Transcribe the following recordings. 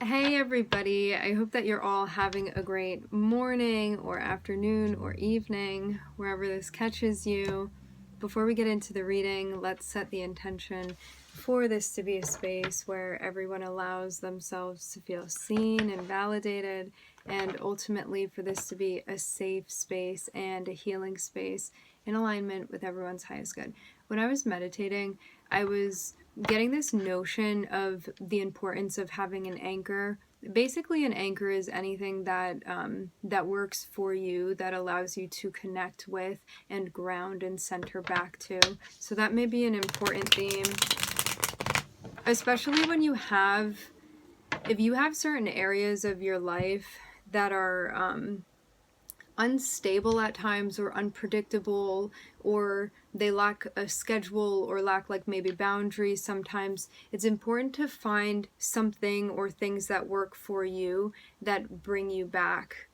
Hey everybody, I hope that you're all having a great morning or afternoon or evening, wherever this catches you. Before we get into the reading, let's set the intention for this to be a space where everyone allows themselves to feel seen and validated, and ultimately for this to be a safe space and a healing space in alignment with everyone's highest good. When I was meditating, I was getting this notion of the importance of having an anchor. Basically, an anchor is anything that that works for you, that allows you to connect with and ground and center back to. So that may be an important theme, especially when if you have certain areas of your life that are unstable at times or unpredictable, or they lack a schedule or lack like maybe boundaries. Sometimes it's important to find something or things that work for you that bring you back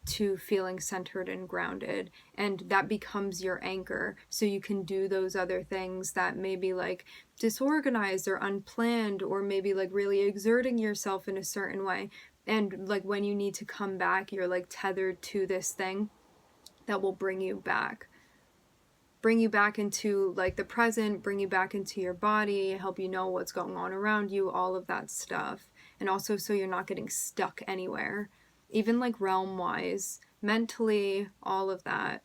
to feeling centered and grounded, and that becomes your anchor, so you can do those other things that may be like disorganized or unplanned, or maybe like really exerting yourself in a certain way. And like when you need to come back, you're like tethered to this thing that will bring you back into like the present, bring you back into your body, help you know what's going on around you, all of that stuff. And also so you're not getting stuck anywhere, even like realm wise, mentally, all of that.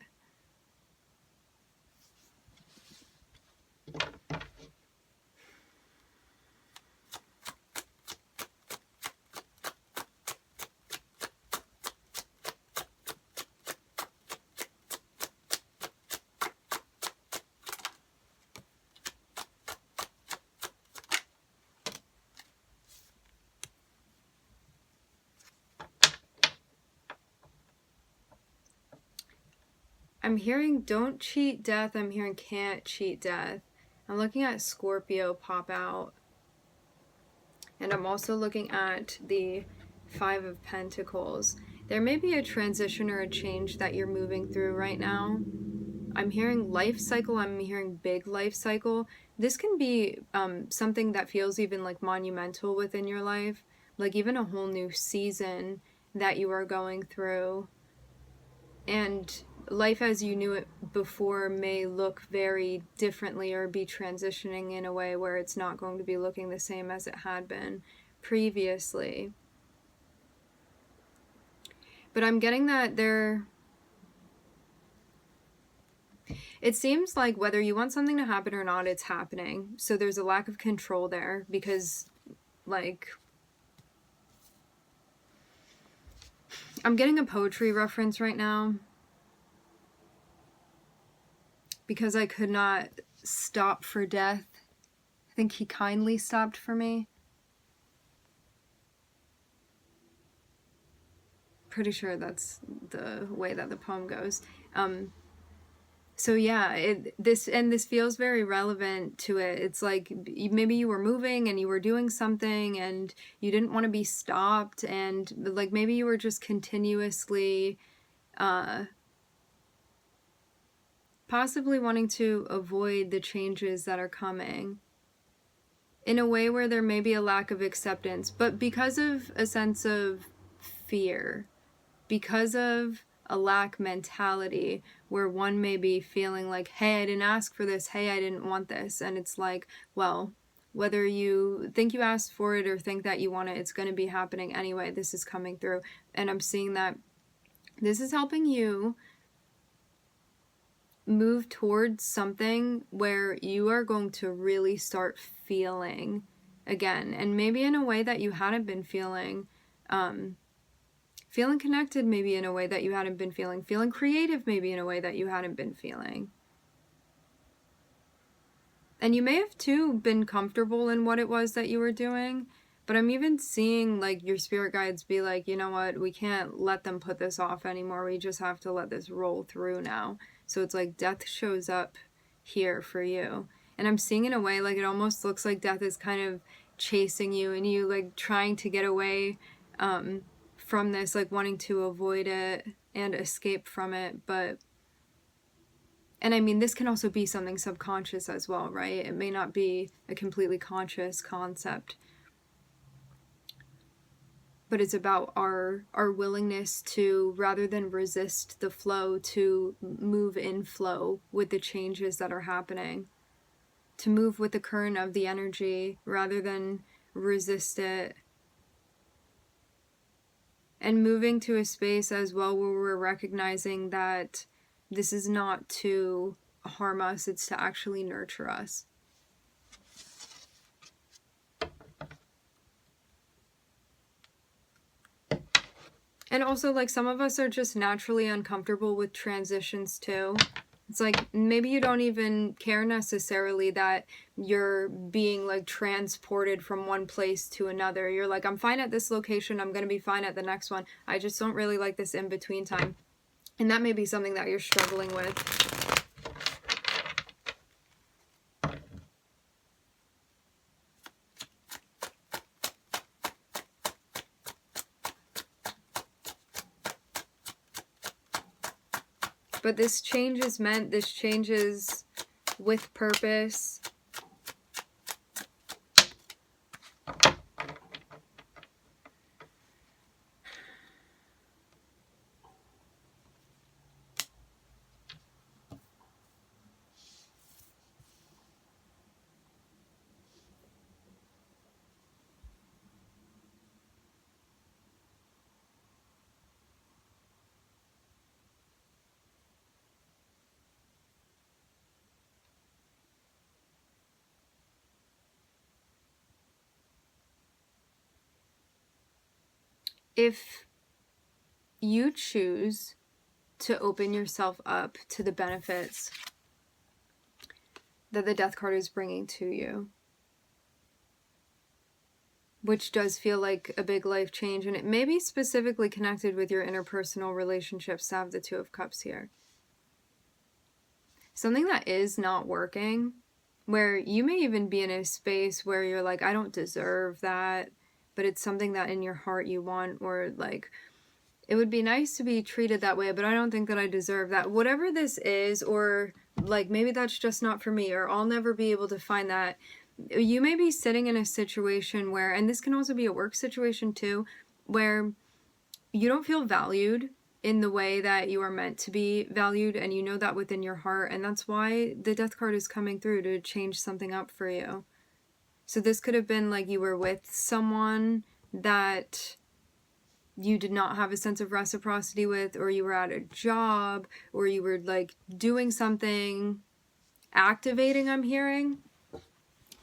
I'm hearing don't cheat death. I'm hearing can't cheat death. I'm looking at Scorpio pop out. And I'm also looking at the Five of Pentacles. There may be a transition or a change that you're moving through right now. I'm hearing life cycle. I'm hearing big life cycle. This can be something that feels even like monumental within your life. Like even a whole new season that you are going through. And life as you knew it before may look very differently, or be transitioning in a way where it's not going to be looking the same as it had been previously. But I'm getting that it seems like whether you want something to happen or not, it's happening. So there's a lack of control there, because like I'm getting a poetry reference right now, because I could not stop for death. I think he kindly stopped for me. Pretty sure that's the way that the poem goes. So yeah, this feels very relevant to it. It's like maybe you were moving and you were doing something and you didn't want to be stopped, and like maybe you were just continuously possibly wanting to avoid the changes that are coming in a way where there may be a lack of acceptance, but because of a sense of fear, because of a lack mentality, where one may be feeling like, hey, I didn't ask for this, hey, I didn't want this. And it's like, well, whether you think you asked for it or think that you want it, it's going to be happening anyway. This is coming through. And I'm seeing that this is helping you move towards something where you are going to really start feeling again, and maybe in a way that you hadn't been feeling. Feeling connected maybe in a way that you hadn't been feeling. Feeling creative maybe in a way that you hadn't been feeling. And you may have too been comfortable in what it was that you were doing, but I'm even seeing like your spirit guides be like, you know what, we can't let them put this off anymore. We just have to let this roll through now. So it's like death shows up here for you. And I'm seeing in a way like it almost looks like death is kind of chasing you, and you like trying to get away from this, like wanting to avoid it and escape from it. And I mean, this can also be something subconscious as well, right? It may not be a completely conscious concept. but it's about our willingness to, rather than resist the flow, to move in flow with the changes that are happening, to move with the current of the energy rather than resist it. And moving to a space as well where we're recognizing that this is not to harm us, it's to actually nurture us. And also, like, some of us are just naturally uncomfortable with transitions too. It's like, maybe you don't even care necessarily that you're being, like, transported from one place to another. You're like, I'm fine at this location, I'm going to be fine at the next one. I just don't really like this in-between time. And that may be something that you're struggling with. But this change is meant, this change is with purpose. If you choose to open yourself up to the benefits that the Death card is bringing to you, which does feel like a big life change, and it may be specifically connected with your interpersonal relationships, to have the Two of Cups here. Something that is not working, where you may even be in a space where you're like, I don't deserve that, but it's something that in your heart you want, or like, it would be nice to be treated that way, but I don't think that I deserve that. Whatever this is, or like, maybe that's just not for me, or I'll never be able to find that. You may be sitting in a situation where, and this can also be a work situation too, where you don't feel valued in the way that you are meant to be valued, and you know that within your heart, and that's why the Death card is coming through, to change something up for you. So this could have been like you were with someone that you did not have a sense of reciprocity with, or you were at a job, or you were like doing something, activating, I'm hearing,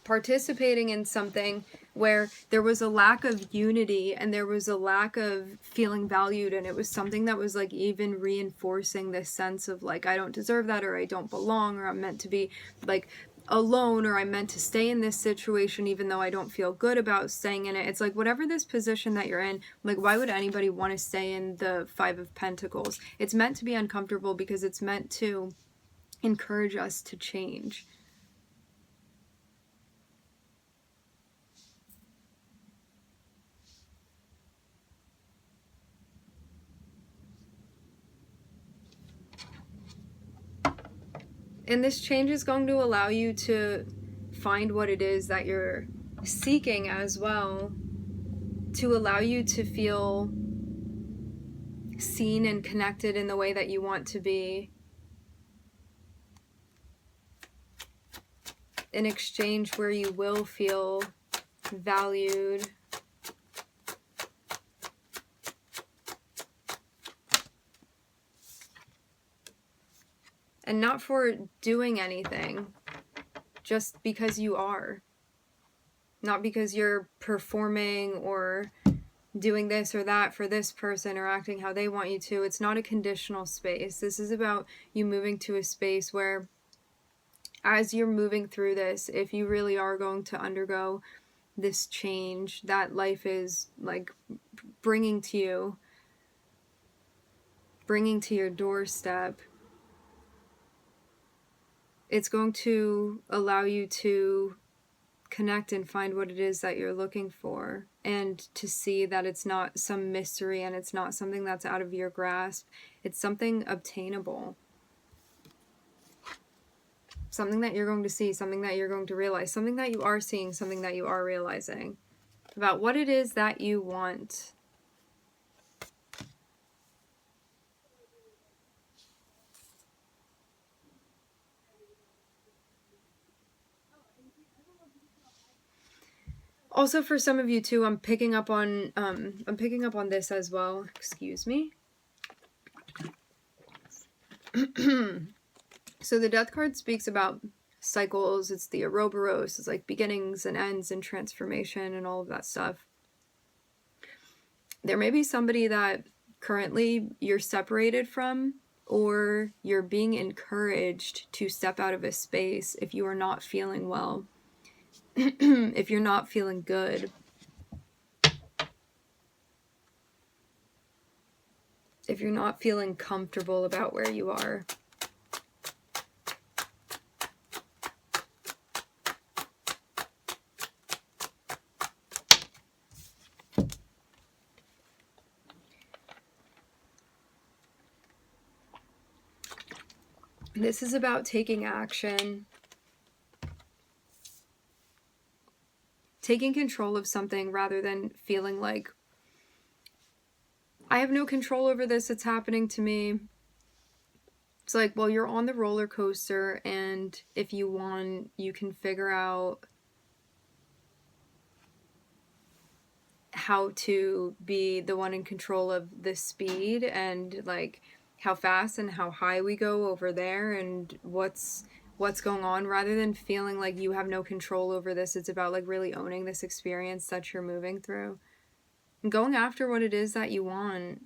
participating in something where there was a lack of unity and there was a lack of feeling valued, and it was something that was like even reinforcing this sense of like, I don't deserve that, or I don't belong, or I'm meant to be like alone, or I'm meant to stay in this situation even though I don't feel good about staying in it. It's like, whatever this position that you're in, like, why would anybody want to stay in the Five of Pentacles? It's meant to be uncomfortable because it's meant to encourage us to change. And this change is going to allow you to find what it is that you're seeking as well, to allow you to feel seen and connected in the way that you want to be, an exchange where you will feel valued. And not for doing anything, just because you are. Not because you're performing or doing this or that for this person or acting how they want you to. It's not a conditional space. This is about you moving to a space where, as you're moving through this, if you really are going to undergo this change that life is like bringing to you, bringing to your doorstep, it's going to allow you to connect and find what it is that you're looking for, and to see that it's not some mystery and it's not something that's out of your grasp. It's something obtainable. Something that you're going to see, something that you're going to realize, something that you are seeing, something that you are realizing about what it is that you want. Also, for some of you too, I'm picking up on this as well. Excuse me. So the Death card speaks about cycles. It's the Ouroboros. It's like beginnings and ends and transformation and all of that stuff. There may be somebody that currently you're separated from, or you're being encouraged to step out of a space if you are not feeling well, if you're not feeling good, if you're not feeling comfortable about where you are. This is about taking action, taking control of something rather than feeling like, I have no control over this, it's happening to me. It's like, well, you're on the roller coaster, and if you want, you can figure out how to be the one in control of the speed and like how fast and how high we go over there and what's going on, rather than feeling like you have no control over this. It's about like really owning this experience that you're moving through and going after what it is that you want.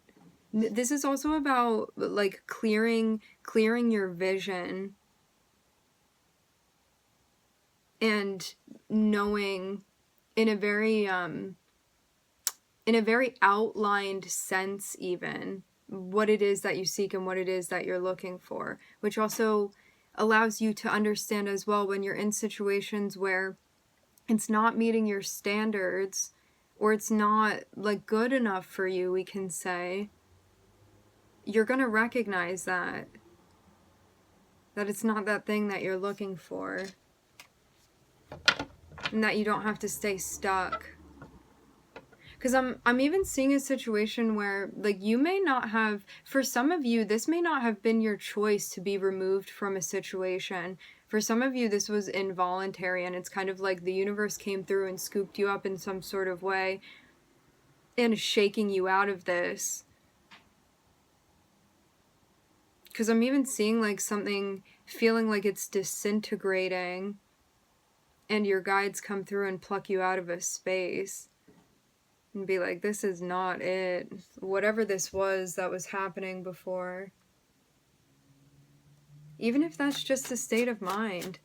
This is also about like clearing your vision and knowing in a very outlined sense even what it is that you seek and what it is that you're looking for, which also allows you to understand as well when you're in situations where it's not meeting your standards or it's not like good enough for you, we can say, you're going to recognize that it's not that thing that you're looking for, and that you don't have to stay stuck. Because I'm even seeing a situation where, like, you may not have, for some of you, this may not have been your choice to be removed from a situation. For some of you, this was involuntary, and it's kind of like the universe came through and scooped you up in some sort of way and is shaking you out of this. Because I'm even seeing, like, something feeling like it's disintegrating, and your guides come through and pluck you out of a space. And be like, this is not it. Whatever this was that was happening before. Even if that's just a state of mind.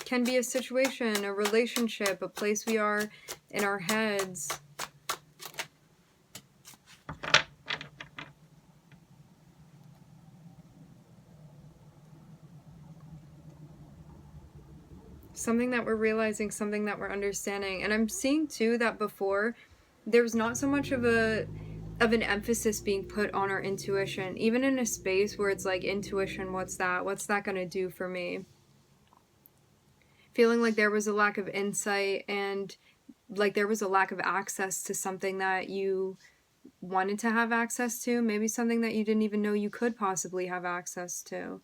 Can be a situation, a relationship, a place we are in our heads. Something that we're realizing, something that we're understanding. And I'm seeing too that before there was not so much of an emphasis being put on our intuition, even in a space where it's like, intuition, what's that going to do for me? Feeling like there was a lack of insight and like there was a lack of access to something that you wanted to have access to, maybe something that you didn't even know you could possibly have access to.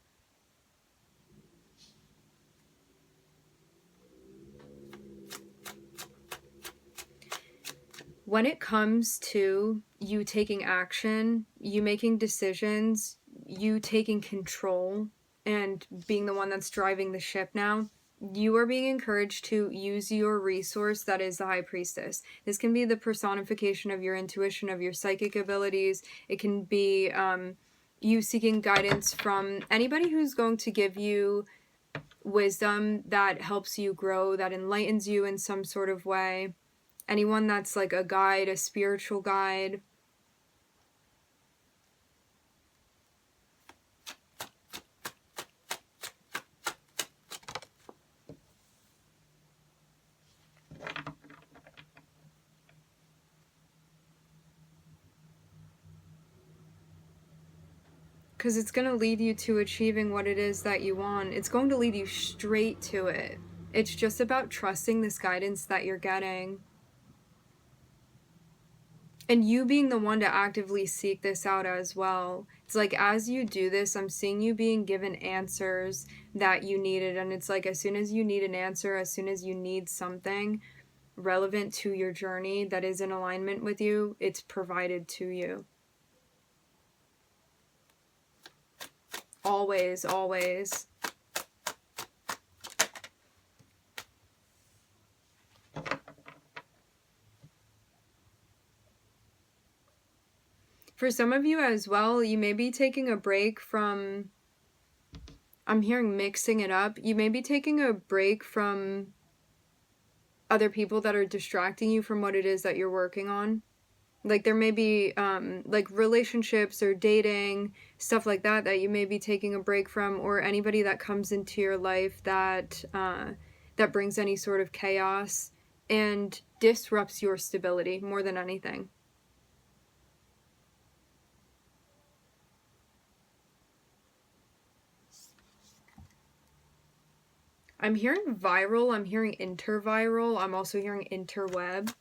When it comes to you taking action, you making decisions, you taking control, and being the one that's driving the ship now, you are being encouraged to use your resource that is the High Priestess. This can be the personification of your intuition, of your psychic abilities. It can be you seeking guidance from anybody who's going to give you wisdom that helps you grow, that enlightens you in some sort of way. Anyone that's like a guide, a spiritual guide. Because it's going to lead you to achieving what it is that you want. It's going to lead you straight to it. It's just about trusting this guidance that you're getting. And you being the one to actively seek this out as well. It's like, as you do this, I'm seeing you being given answers that you needed. And it's like, as soon as you need an answer, as soon as you need something relevant to your journey that is in alignment with you, it's provided to you. Always, always. For some of you as well, you may be taking a break from, I'm hearing mixing it up. You may be taking a break from other people that are distracting you from what it is that you're working on. Like there may be like relationships or dating, stuff like that, that you may be taking a break from, or anybody that comes into your life that that brings any sort of chaos and disrupts your stability more than anything. I'm hearing viral, I'm hearing interviral, I'm also hearing interweb.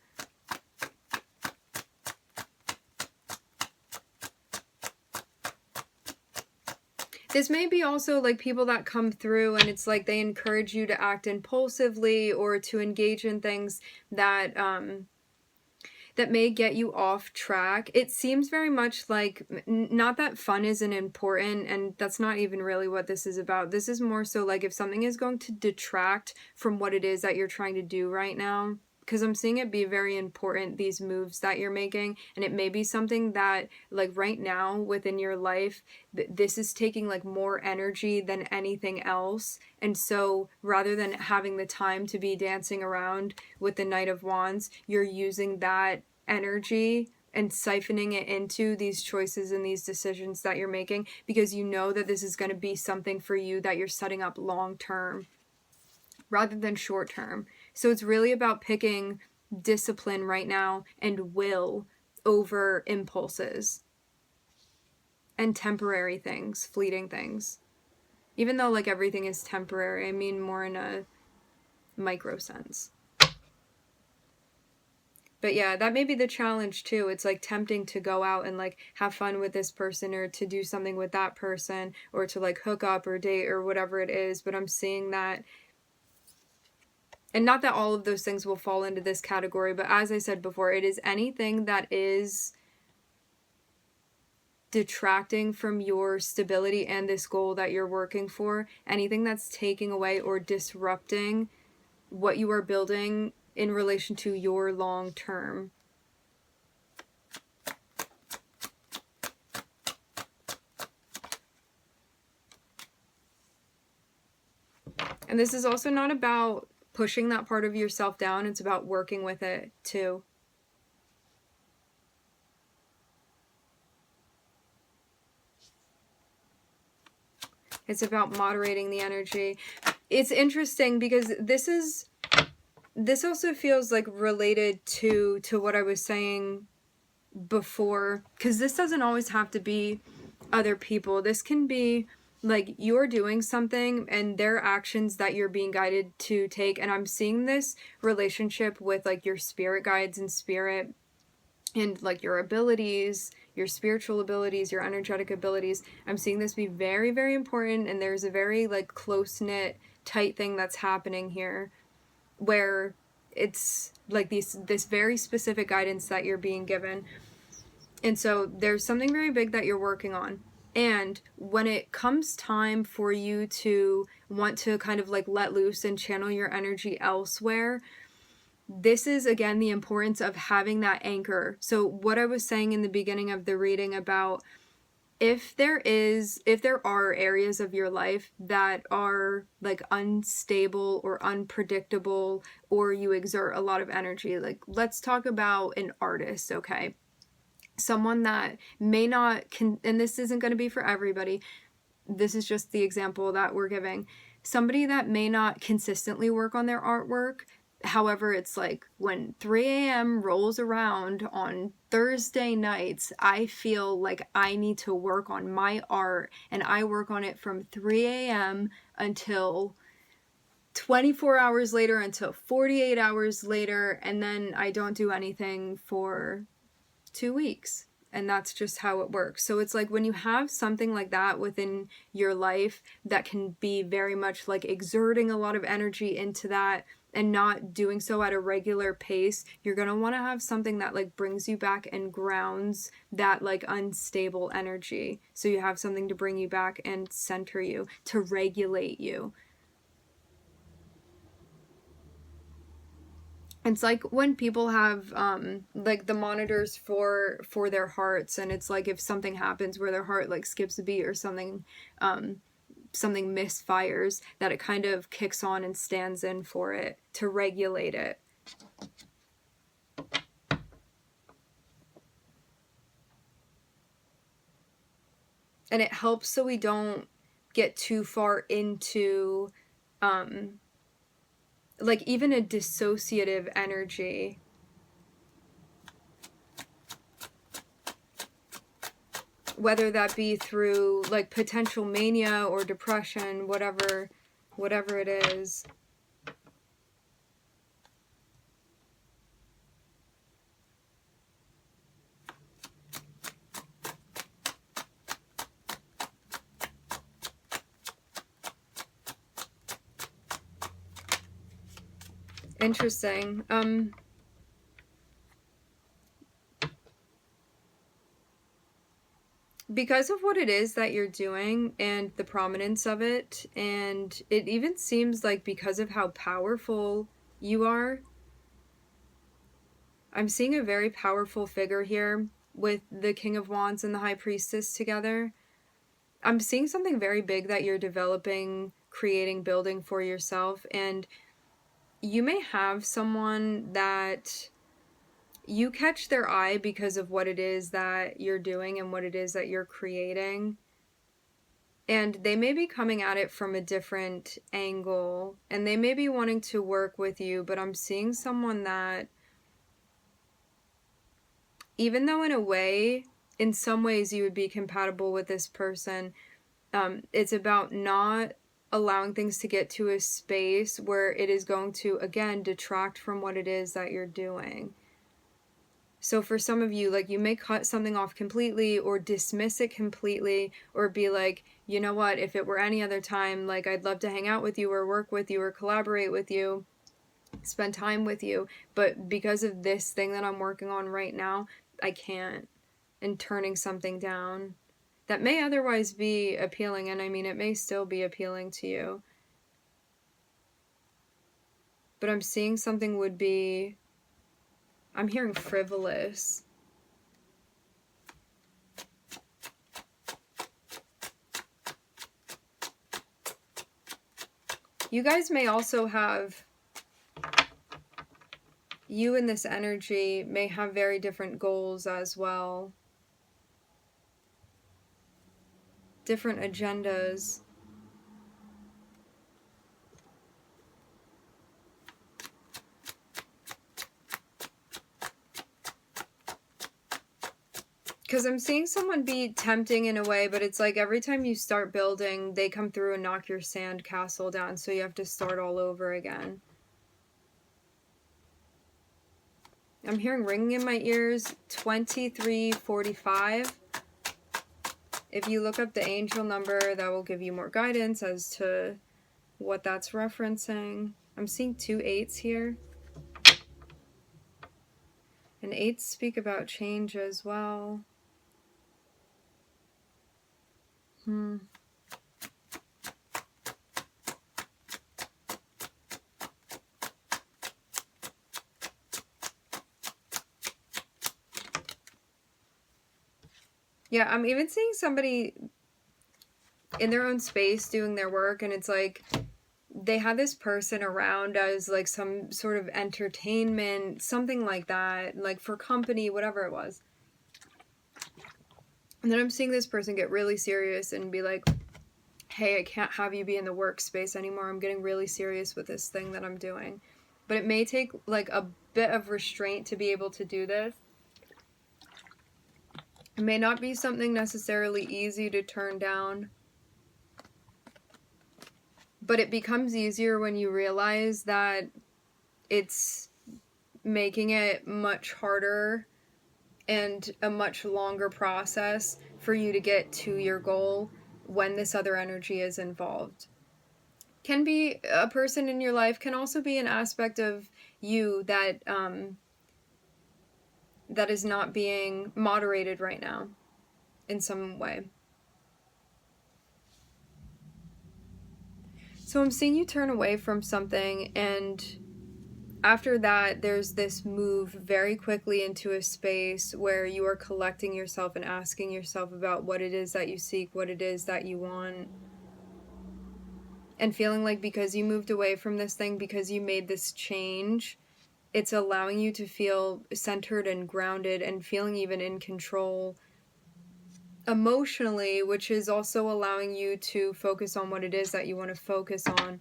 This may be also like people that come through and it's like they encourage you to act impulsively or to engage in things that that may get you off track. It seems very much like, not that fun isn't important, and that's not even really what this is about. This is more so like if something is going to detract from what it is that you're trying to do right now, because I'm seeing it be very important, these moves that you're making, and it may be something that like right now within your life, this is taking like more energy than anything else. And so rather than having the time to be dancing around with the Knight of Wands, you're using that energy and siphoning it into these choices and these decisions that you're making, because you know that this is going to be something for you that you're setting up long term rather than short term. So it's really about picking discipline right now and will over impulses and temporary things, fleeting things. Even though like everything is temporary, I mean more in a micro sense. But yeah, that may be the challenge too. It's like tempting to go out and like have fun with this person or to do something with that person or to like hook up or date or whatever it is. But I'm seeing that, and not that all of those things will fall into this category, but as I said before, it is anything that is detracting from your stability and this goal that you're working for, anything that's taking away or disrupting what you are building in relation to your long term. And this is also not about pushing that part of yourself down, it's about working with it too. It's about moderating the energy. It's interesting because this also feels like related to what I was saying before, because this doesn't always have to be other people. This can be like you're doing something and their actions that you're being guided to take. And I'm seeing this relationship with like your spirit guides and spirit and like your abilities, your spiritual abilities, your energetic abilities. I'm seeing this be very, very important, and there's a very like close-knit, tight thing that's happening here where it's like this very specific guidance that you're being given. And so there's something very big that you're working on. And when it comes time for you to want to kind of like let loose and channel your energy elsewhere, this is again the importance of having that anchor. So what I was saying in the beginning of the reading about if there are areas of your life that are like unstable or unpredictable, or you exert a lot of energy, like let's talk about an artist, okay? Someone that may not and this isn't going to be for everybody, this is just the example that we're giving. Somebody that may not consistently work on their artwork. However, it's like when 3 a.m. rolls around on Thursday nights, I feel like I need to work on my art, and I work on it from 3 a.m. until 24 hours later, until 48 hours later, and then I don't do anything for 2 weeks. And that's just how it works. So it's like when you have something like that within your life that can be very much like exerting a lot of energy into that and not doing so at a regular pace, you're going to want to have something that like brings you back and grounds that like unstable energy. So you have something to bring you back and center you, to regulate you. It's like when people have like the monitors for their hearts, and it's like if something happens where their heart like skips a beat or something something misfires, that it kind of kicks on and stands in for it to regulate it. And it helps so we don't get too far into like even a dissociative energy. Whether that be through like potential mania or depression, whatever it is. Interesting. Because of what it is that you're doing and the prominence of it, and it even seems like because of how powerful you are, I'm seeing a very powerful figure here with the King of Wands and the High Priestess together. I'm seeing something very big that you're developing, creating, building for yourself, and you may have someone that you catch their eye because of what it is that you're doing and what it is that you're creating. And they may be coming at it from a different angle, and they may be wanting to work with you, but I'm seeing someone that, even though in a way, in some ways you would be compatible with this person, it's about not allowing things to get to a space where it is going to, again, detract from what it is that you're doing. So for some of you, like, you may cut something off completely or dismiss it completely, or be like, you know what, if it were any other time, like, I'd love to hang out with you or work with you or collaborate with you, spend time with you, but because of this thing that I'm working on right now, I can't. And turning something down that may otherwise be appealing, and I mean, it may still be appealing to you, but I'm seeing something would be, I'm hearing frivolous. You guys may also have, you in this energy may have very different goals as well. Different agendas. Because I'm seeing someone be tempting in a way, but it's like every time you start building, they come through and knock your sand castle down, so you have to start all over again. I'm hearing ringing in my ears, 2345. If you look up the angel number, that will give you more guidance as to what that's referencing. I'm seeing 2 8s here. And 8s speak about change as well. Yeah, I'm even seeing somebody in their own space doing their work, and it's like they had this person around as like some sort of entertainment, something like that, like for company, whatever it was. And then I'm seeing this person get really serious and be like, hey, I can't have you be in the workspace anymore. I'm getting really serious with this thing that I'm doing. But it may take like a bit of restraint to be able to do this. It may not be something necessarily easy to turn down, but it becomes easier when you realize that it's making it much harder and a much longer process for you to get to your goal when this other energy is involved. Can be a person in your life, can also be an aspect of you that that is not being moderated right now in some way. So I'm seeing you turn away from something, and after that, there's this move very quickly into a space where you are collecting yourself and asking yourself about what it is that you seek, what it is that you want. And feeling like because you moved away from this thing, because you made this change, it's allowing you to feel centered and grounded and feeling even in control emotionally, which is also allowing you to focus on what it is that you want to focus on.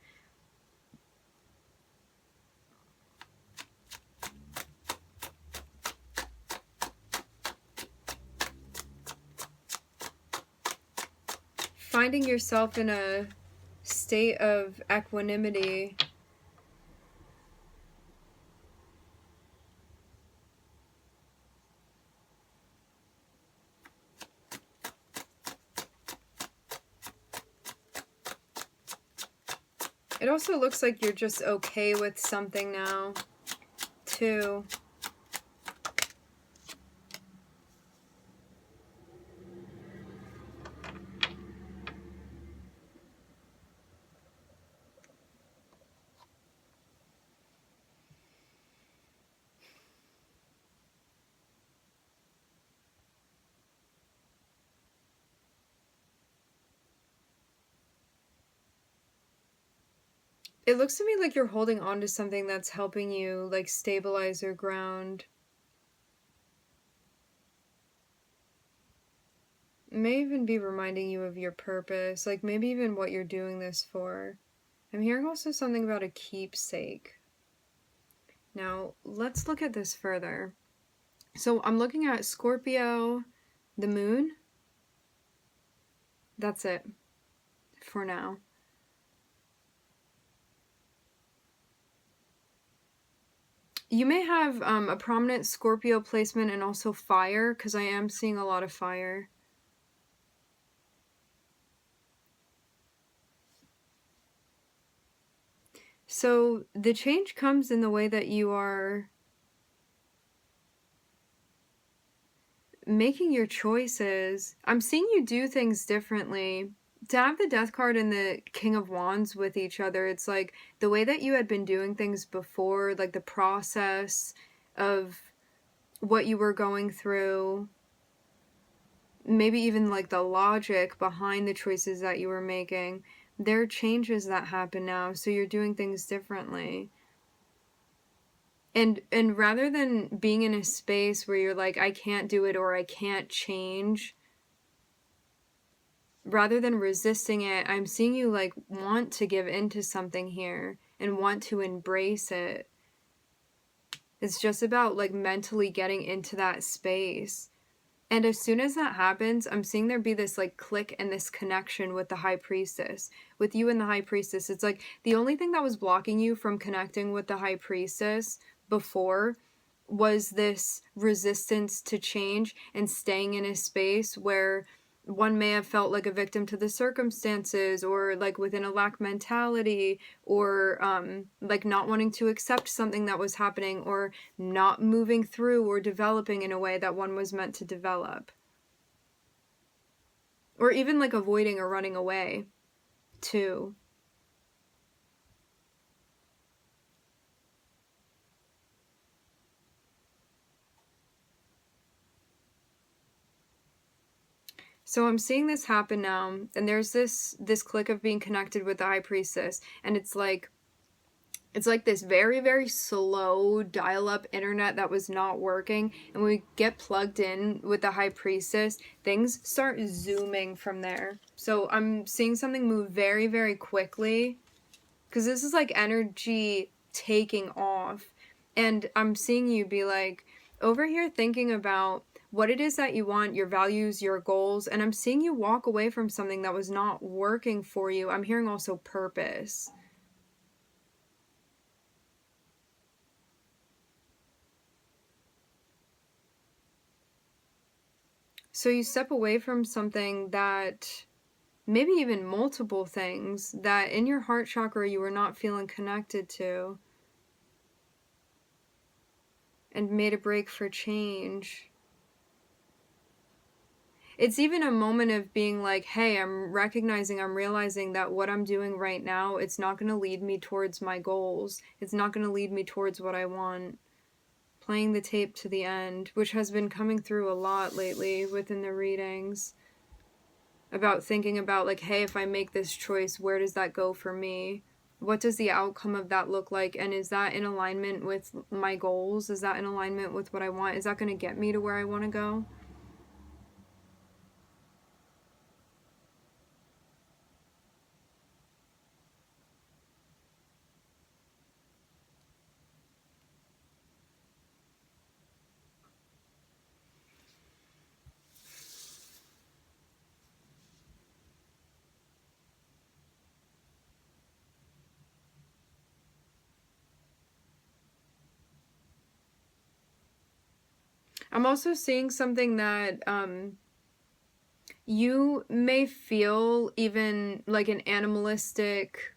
Finding yourself in a state of equanimity. It also looks like you're just okay with something now, too. It looks to me like you're holding on to something that's helping you, like, stabilize your ground. It may even be reminding you of your purpose, like maybe even what you're doing this for. I'm hearing also something about a keepsake. Now, let's look at this further. So I'm looking at Scorpio, the moon. That's it for now. You may have a prominent Scorpio placement and also fire, because I am seeing a lot of fire. So the change comes in the way that you are making your choices. I'm seeing you do things differently. To have the Death card and the King of Wands with each other, it's like the way that you had been doing things before, like the process of what you were going through, maybe even like the logic behind the choices that you were making. There are changes that happen now, so you're doing things differently. And rather than being in a space where you're like, I can't do it or I can't change, rather than resisting it, I'm seeing you like want to give into something here and want to embrace it. It's just about like mentally getting into that space. And as soon as that happens, I'm seeing there be this like click and this connection with the High Priestess. With you and the High Priestess, it's like the only thing that was blocking you from connecting with the High Priestess before was this resistance to change and staying in a space where one may have felt like a victim to the circumstances, or like within a lack mentality, or like not wanting to accept something that was happening, or not moving through or developing in a way that one was meant to develop, or even like avoiding or running away too. So I'm seeing this happen now, and there's this click of being connected with the High Priestess, and it's like this very, very slow dial-up internet that was not working, and when we get plugged in with the High Priestess, things start zooming from there. So I'm seeing something move very, very quickly, because this is like energy taking off, and I'm seeing you be like over here thinking about what it is that you want, your values, your goals, and I'm seeing you walk away from something that was not working for you. I'm hearing also purpose. So you step away from something that, maybe even multiple things, that in your heart chakra you were not feeling connected to, and made a break for change. It's even a moment of being like, hey, I'm realizing that what I'm doing right now, it's not going to lead me towards my goals. It's not going to lead me towards what I want. Playing the tape to the end, which has been coming through a lot lately within the readings. About thinking about like, hey, if I make this choice, where does that go for me? What does the outcome of that look like? And is that in alignment with my goals? Is that in alignment with what I want? Is that going to get me to where I want to go? I'm also seeing something that you may feel even like an animalistic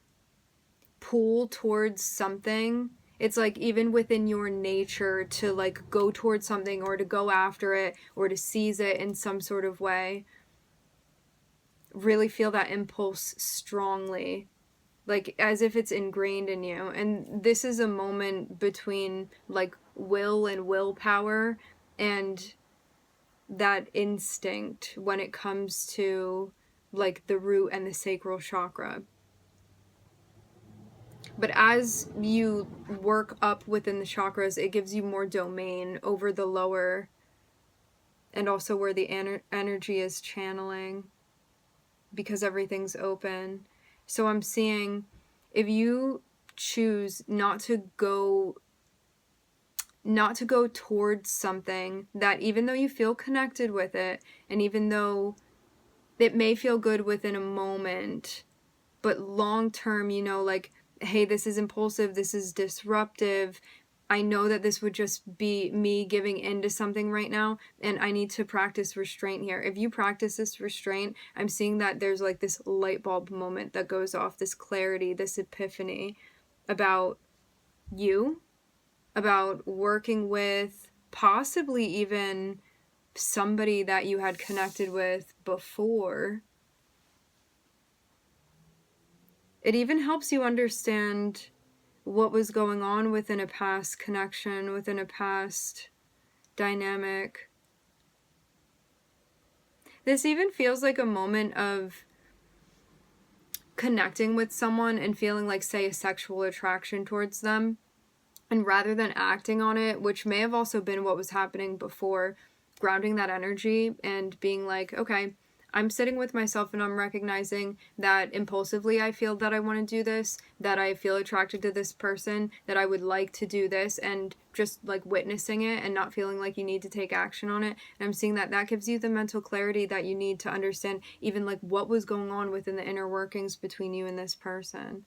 pull towards something. It's like even within your nature to like go towards something or to go after it or to seize it in some sort of way. Really feel that impulse strongly, like as if it's ingrained in you. And this is a moment between like will and willpower and that instinct when it comes to like the root and the sacral chakra. But as you work up within the chakras, it gives you more domain over the lower and also where the energy is channeling, because everything's open. So I'm seeing if you choose not to go towards something that, even though you feel connected with it, and even though it may feel good within a moment, but long term, you know, like, hey, this is impulsive, this is disruptive, I know that this would just be me giving in to something right now, and I need to practice restraint here. If you practice this restraint, I'm seeing that there's like this light bulb moment that goes off, this clarity, this epiphany about you, about working with possibly even somebody that you had connected with before. It even helps you understand what was going on within a past connection, within a past dynamic. This even feels like a moment of connecting with someone and feeling like, say, a sexual attraction towards them. And rather than acting on it, which may have also been what was happening before, grounding that energy and being like, okay, I'm sitting with myself and I'm recognizing that impulsively I feel that I want to do this, that I feel attracted to this person, that I would like to do this, and just like witnessing it and not feeling like you need to take action on it. And I'm seeing that that gives you the mental clarity that you need to understand even like what was going on within the inner workings between you and this person.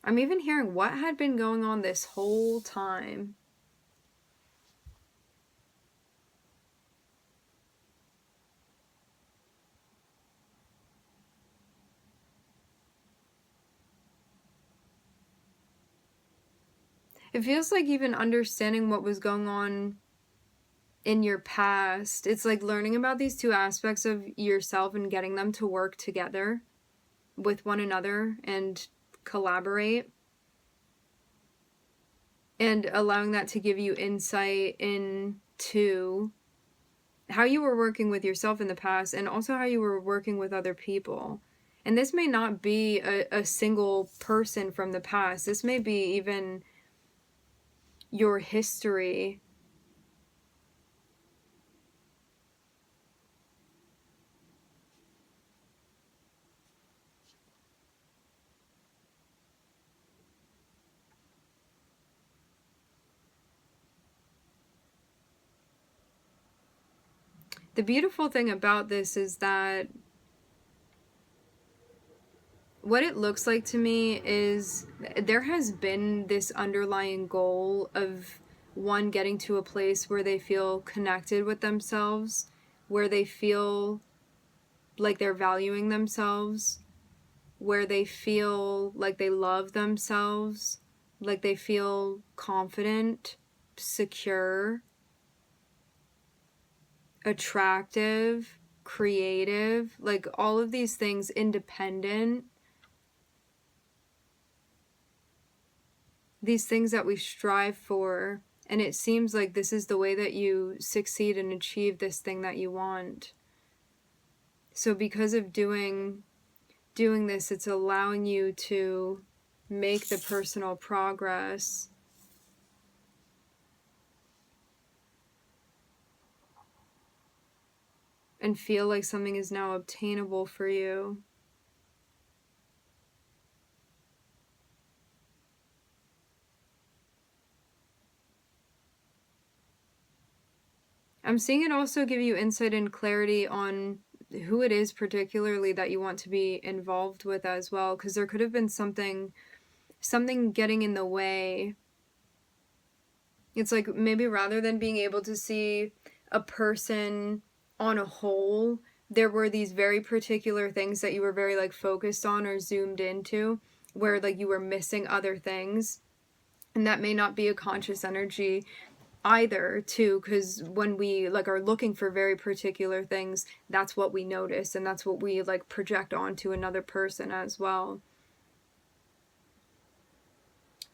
I'm even hearing what had been going on this whole time. It feels like even understanding what was going on in your past, it's like learning about these two aspects of yourself and getting them to work together with one another and collaborate, and allowing that to give you insight into how you were working with yourself in the past and also how you were working with other people. And this may not be a single person from the past. This may be even your history. The beautiful thing about this is that what it looks like to me is there has been this underlying goal of one getting to a place where they feel connected with themselves, where they feel like they're valuing themselves, where they feel like they love themselves, like they feel confident, secure, attractive, creative, like all of these things, independent. These things that we strive for, and it seems like this is the way that you succeed and achieve this thing that you want. So because of doing this, it's allowing you to make the personal progress and feel like something is now obtainable for you. I'm seeing it also give you insight and clarity on who it is particularly that you want to be involved with as well, because there could have been something getting in the way. It's like maybe rather than being able to see a person on a whole, there were these very particular things that you were very like focused on or zoomed into, where like you were missing other things. And that may not be a conscious energy either, too, because when we like are looking for very particular things, that's what we notice, and that's what we like project onto another person as well,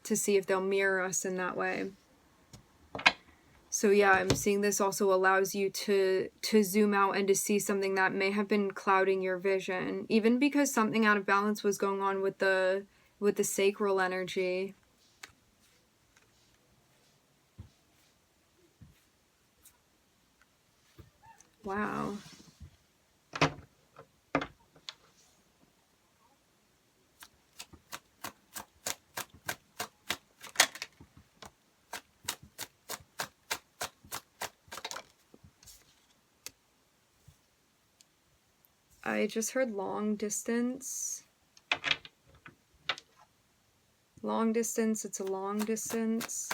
to see if they'll mirror us in that way. So yeah, I'm seeing this also allows you to zoom out and to see something that may have been clouding your vision, even because something out of balance was going on with the sacral energy. Wow. I just heard long distance. Long distance, it's a long distance.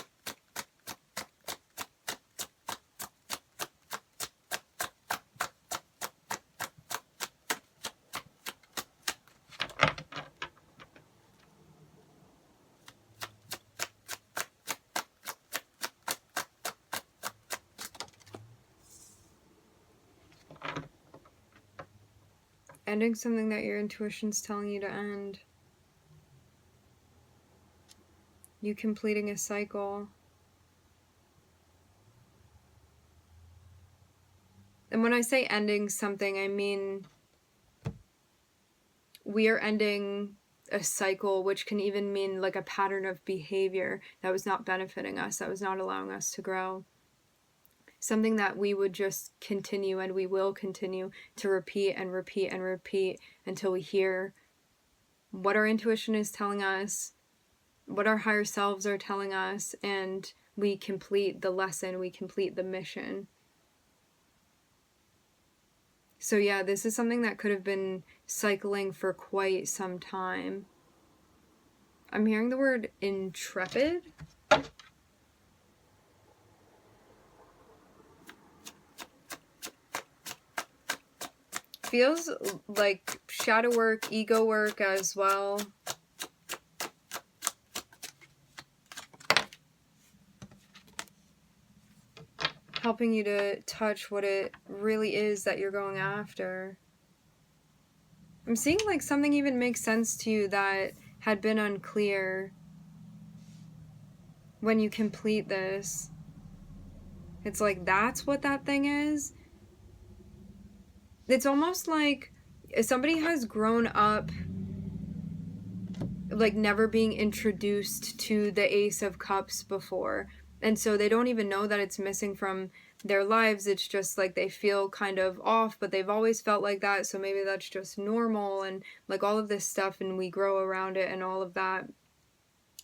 Ending something that your intuition's telling you to end. You completing a cycle. And when I say ending something, I mean we are ending a cycle, which can even mean like a pattern of behavior that was not benefiting us, that was not allowing us to grow. Something that we would just continue, and we will continue to repeat and repeat and repeat until we hear what our intuition is telling us, what our higher selves are telling us, and we complete the lesson, we complete the mission. So yeah, this is something that could have been cycling for quite some time. I'm hearing the word intrepid. Feels like shadow work, ego work as well. Helping you to touch what it really is that you're going after. I'm seeing like something even makes sense to you that had been unclear when you complete this. It's like that's what that thing is. It's almost like somebody has grown up like never being introduced to the Ace of Cups before, and so they don't even know that it's missing from their lives. It's just like they feel kind of off, but they've always felt like that, so maybe that's just normal, and like all of this stuff, and we grow around it and all of that.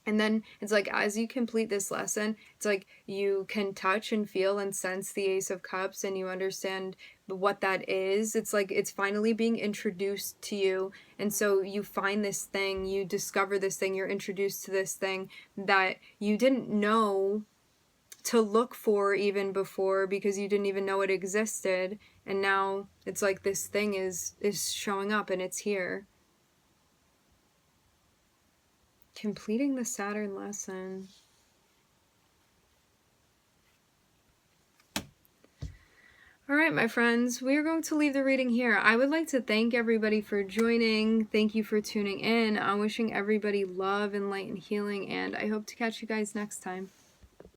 And then it's like, as you complete this lesson, it's like you can touch and feel and sense the Ace of Cups, and you understand what that is. It's like it's finally being introduced to you. And so you find this thing, you discover this thing, you're introduced to this thing that you didn't know to look for even before, because you didn't even know it existed. And now it's like this thing is showing up, and it's here. Completing the Saturn lesson. All right, my friends, we are going to leave the reading here. I would like to thank everybody for joining. Thank you for tuning in. I'm wishing everybody love and light and healing, and I hope to catch you guys next time.